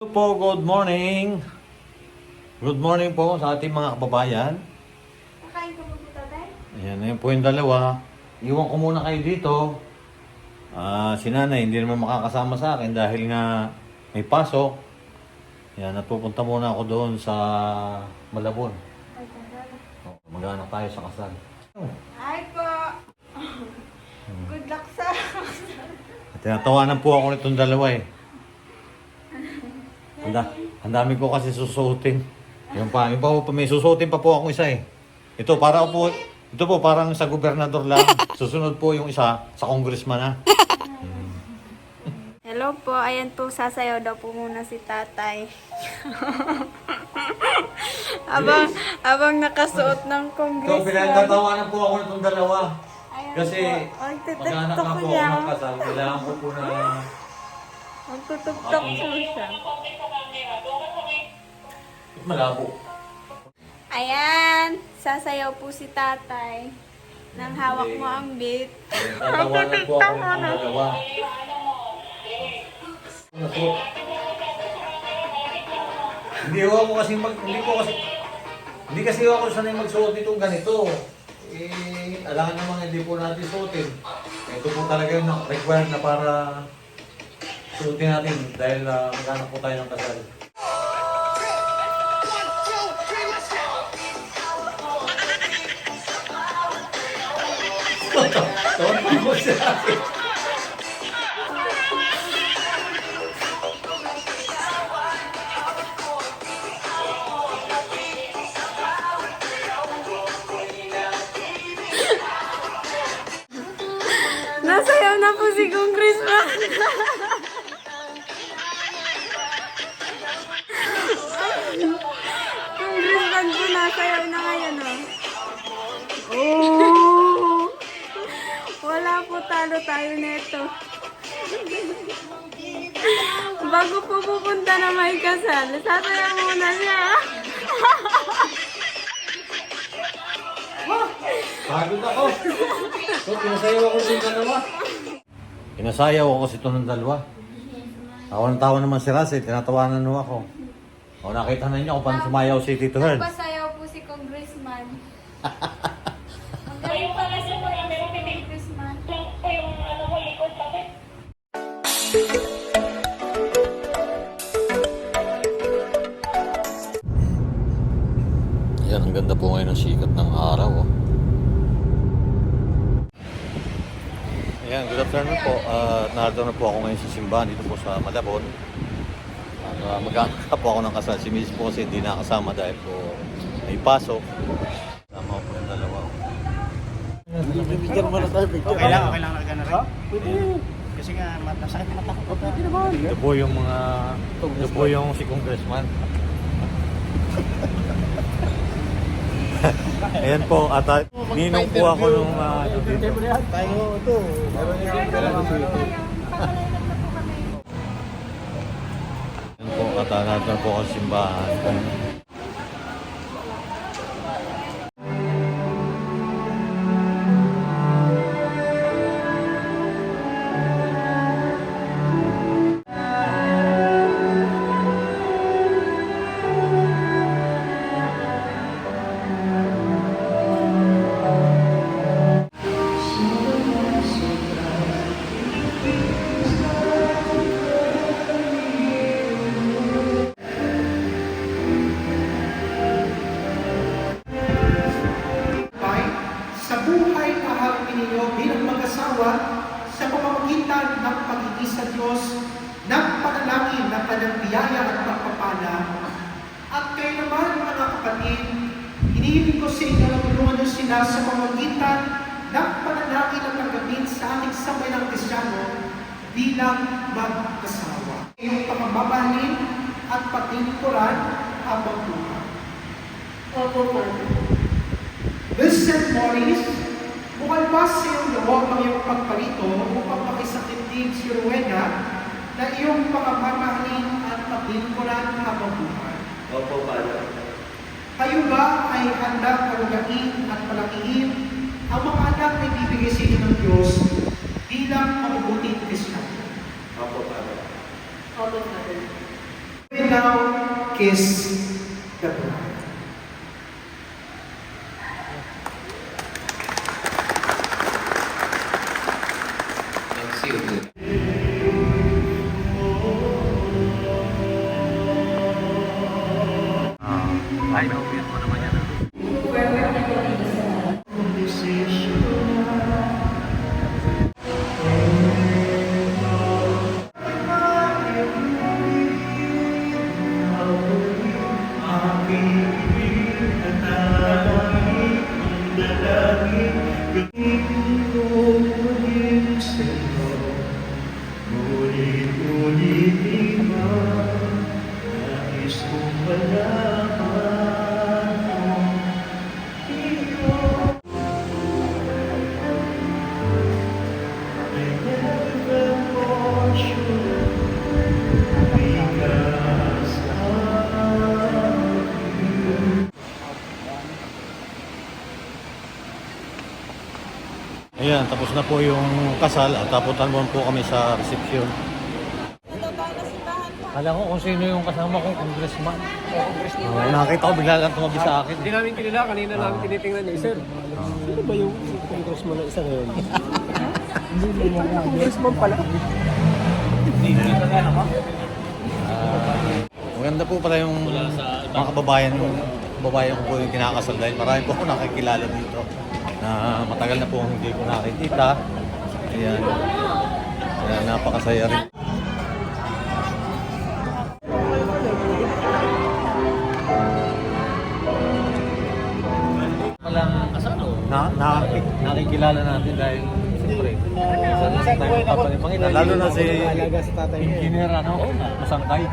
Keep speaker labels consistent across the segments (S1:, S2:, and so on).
S1: Hello po, good morning. Good morning po sa ating mga kababayan.
S2: Kakain ka mo po, tatay?
S1: Ayan po yung dalawa. Iwan ko muna kayo dito. Si nanay hindi naman makakasama sa akin dahil nga may pasok. Ayan, natupunta muna ako doon sa Malabon.
S2: Ay, tagal.
S1: Mag-anak tayo sa kasal.
S2: Ay po! Good luck sa...
S1: Tinatawanan po ako nitong dalawa eh. Ang dami ko kasi susuotin. Yung pa po, may susuotin pa po akong isa eh. Ito po parang sa gobernador lang. Susunod po yung isa sa congressman na.
S2: Hello po, ayan po, sasayaw daw po muna si tatay. abang nakasuot ng
S1: Ito,
S2: congressman.
S1: pinagtatawanan po ako nitong dalawa.
S2: Ayan
S1: Kasi
S2: po, ang
S1: mag-anak
S2: tutuktok
S1: na po ako
S2: niya.
S1: ng kasal. Kailangan ko po na...
S2: Ang tutuktok po siya.
S1: Malabo.
S2: Ayan, sasayaw po si tatay. Nang hawak mo ang beat.
S1: Pinagtatawanan po ako nitong dalawa. Hindi kasi ako sanay magsuot nitong ganito. Alangan naman hindi po natin suotin. Ito po talaga yung required na para suotin natin dahil maghanap po tayo ng kasal. Tawag mo sa akin.
S2: Nasayaw na po si congressman. Congressman po, nasayaw na ngayon, oh. Oh! Wala po, talo tayo neto. Bago po pupunta na may kasal, sasayaw muna siya.
S1: Pagod ako. So, pinasayaw ako sa dalawa. Pinasayaw ako sa ito ng dalawa. Tawa naman si Russell, tinatawanan mo ako. O, nakita na niyo kung paano sumayaw si Tito Herd.
S2: Nagpasayaw po si congressman. Ang galing pala si congressman.
S1: Ayan, ang ganda po ngayon ng sikat ng araw. Oh. Ayan, good afternoon po. Narito na po ako ngayon sa simbahan dito po sa Malabon. Mag-anak po ako ng kasal. Si Miss po kasi hindi nakasama dahil po may pasok. Tama po yung dalawa.
S3: Picture mo na tayo, picture. Okay lang talaga na rin. Pwede. Kasi nga, masakit mata ko. Pwede naman.
S1: Ito po yung si Congressman. Ayan po, at ninong po ako nung dito.
S3: Tayo ito. Meron yung kailangan sa ito.
S1: Ayan po, at natin po ako sa simbahan.
S4: Sa buhay na harapin ninyo bilang mag-asawa sa pamamagitan ng pagiging sa Diyos ng panalangin na kanyang biyaya at pagpapala. At kayo naman, mga kapatid, hinihiling ko sa inyo na tulungan nyo sila sa pamamagitan ng panalangin na paggamit sa ating sabay ng Kristyano bilang mag-asawa. Iyong pamamahalin at paglilingkuran habang buhay. Vincent Morris, bukal ba sa iyong loob ang iyong pagpalito upang makisakitig si Rowena na iyong pagmamahalin at paglilingkuran habang buhay?
S1: Opo, Padre.
S4: Kayo ba ay handang palugain at palakihin ang mga anak na ibibigay sa inyo ng Diyos bilang mabubuting Kristyano?
S1: Opo, Padre.
S2: Opo, Father.
S4: now kiss the bride.
S1: Ay, nauwian mo naman yan. Ayan, tapos na po yung kasal at taputan mo po kami sa reception. Alam ko kung sino yung kasama kong congressman. Nakita ko bigla lang tumabi sa akin.
S3: Hindi namin kilala, kanina namin tinitingnan niya. Sir, sino ba yung congressman na isa ngayon? Congressman pala.
S1: Maganda po pala yung mga kababayan ko po yung kinakasal dahil marami po ako nakikilala dito na matagal na po hindi ko nakikita. Ayan. Ayan, napakasaya rin. Walang nakikilala natin dahil siyempre lalo na si engineer Masangkay.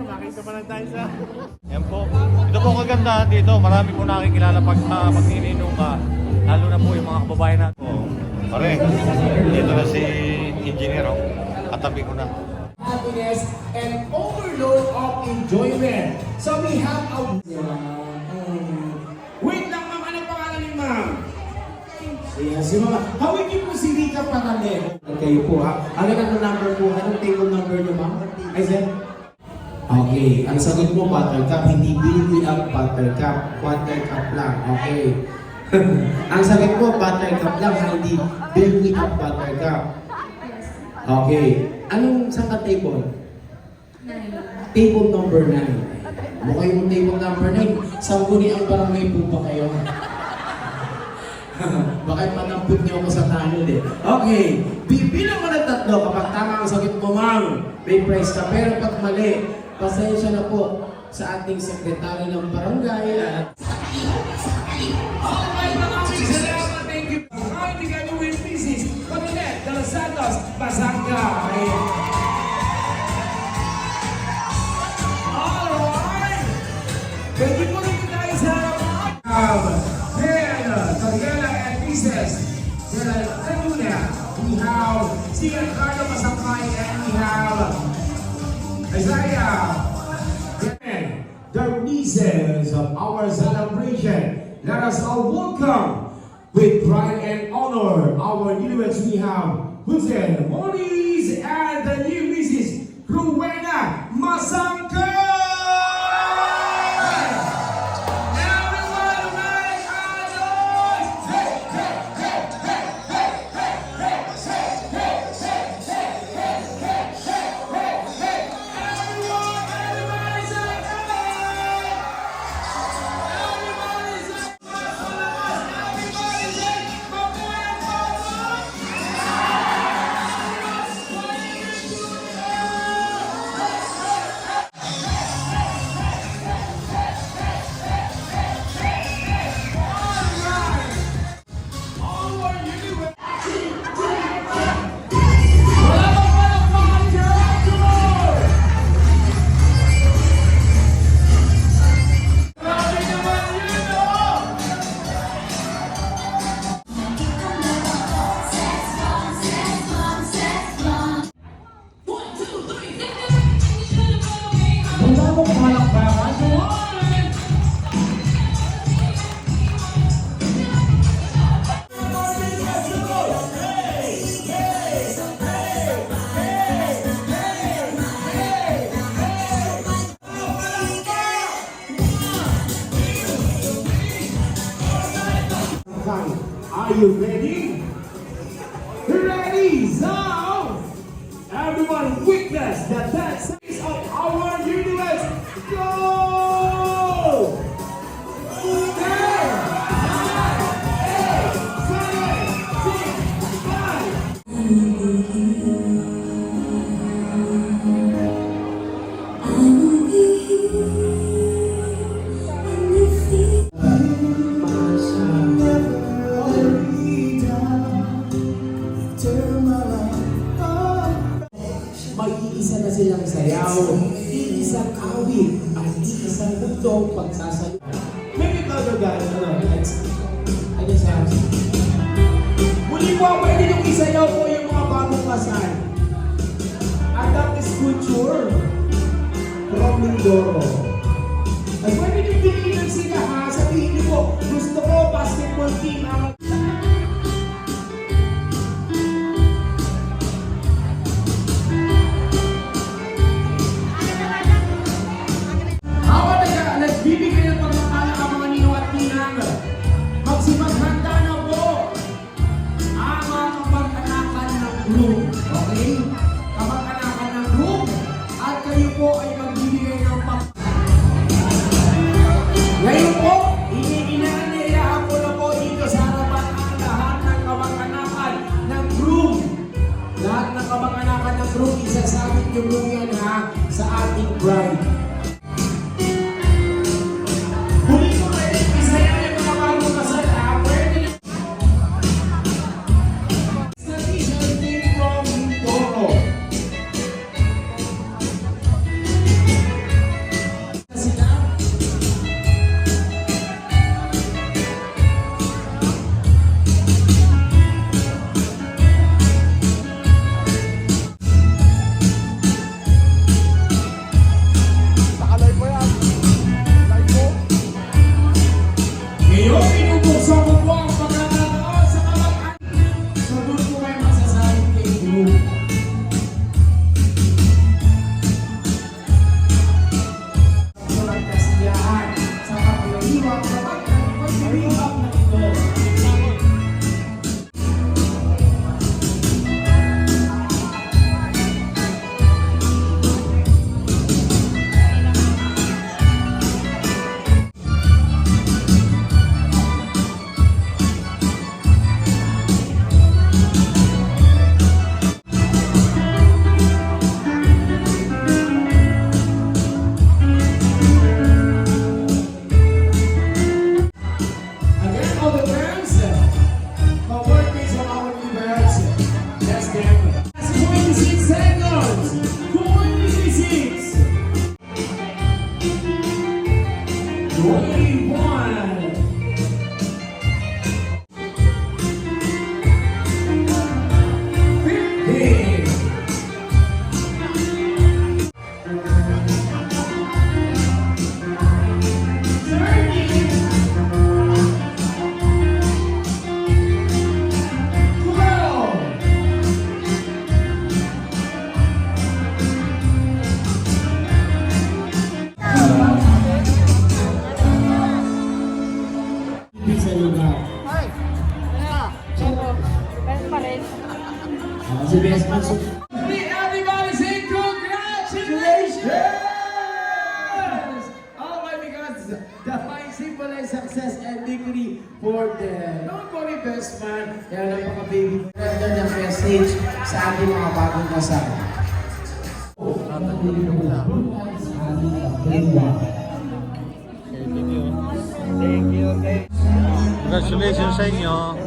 S3: Makita pa lang tayo sa...
S1: Yan po. Ito po kagandahan dito. Marami po nakikilala pag ininom ka. Lalo na po yung mga kababayan natin. Pare, dito na si engineer. Katabi ko na.
S5: Happiness and overload of enjoyment. So we have a... Wait lang ma'am, ano pangalan ni ma'am? Yes, si ma'am. Hawin niyo po si Rika Panganejo. Kayo po ha. Ano ang number po? Anong table number niyo ma'am? I said? Okay, ang sagot mo buttercup, hindi build up buttercup, quarter cup lang. Okay. Ang sagot mo buttercup lang, hindi build up buttercup. Okay. Anong saan ka table?
S2: 9.
S5: Table number 9. Mukha yung table number 9. Sangguni ang barangay po ba kayo? Bakit manamput niyo ako sa tanod eh? Okay. Bibilang mo ng 3. Kapag tama ang sagot mo, ma'am, may prize ka. Pero pag mali, pasensya na po sa ating sekretary ng barangay at... Alright, maraming salamat. Thank you. Ay, hindi ka nyo win pieces. Pamilet, De Los Santos, Basangkay. Alright. Thank you po rin tayo sa Ben, Cariela and Pieces. De La Laguna. We have Sian Carlo Basangkay and we have Isaiah. The reasons of our celebration. Let us all welcome with pride and honor our newlyweds. We have Hussein Moniz and the new Mrs. Rowena Masangkay. Everyone make a noise! Hey, hey, hey, hey, hey, hey, hey, hey, hey, hey, hey, hey, hey, hey, hey, hey. Everybody say hey! Everybody say everybody say Are you ready? Ready, so everyone witness the dance of our universe. Go! 10, 9, 8, 7, 6, 5. Mag-iisa na silang sayaw, iisang awit, at iisang bugtong pagsasayaw. Maybe other guys, I just have muli po, pwede nyung isayaw po yung mga bagong kasal. Adapt is culture from Mindoro. At pwede nyung piliin sila ha, sabihin niyo po, gusto ko basketball team ang nagbibigay ng pagmamahal ang mga ninong at ninang. Magsipaghanda na po ang mga kamag-anakan ng groom. Okay? Kamag-anakan ng groom. At kayo po ay magbibigay ng ngayon po, iniinanyayahan ko na po dito sa harapan ang lahat ng kamag-anakan ng groom. Lahat ng kamag-anakan ng groom, isasabit yung room yan ha sa ating bride. Ngayon, pinubuksan ko po ang pagkakataon sa kamag-anak. So, doon po kayo masasabi kay Drew. Sa pagkasiyahan, sa pagkaliwag, sa pagkaliwag na ito. Again, all the parents, the workers of our universe, that's them. That's 26 seconds. 26. 21. 15. 13. 12. Sa lugar. Si best man. Everybody say congratulations! Oh my God, the fine symbolize success and victory for the nobody best man. Yan ang mga baby. Ganda ng message sa ating mga bagong kasal.
S1: Congratulations sa inyo.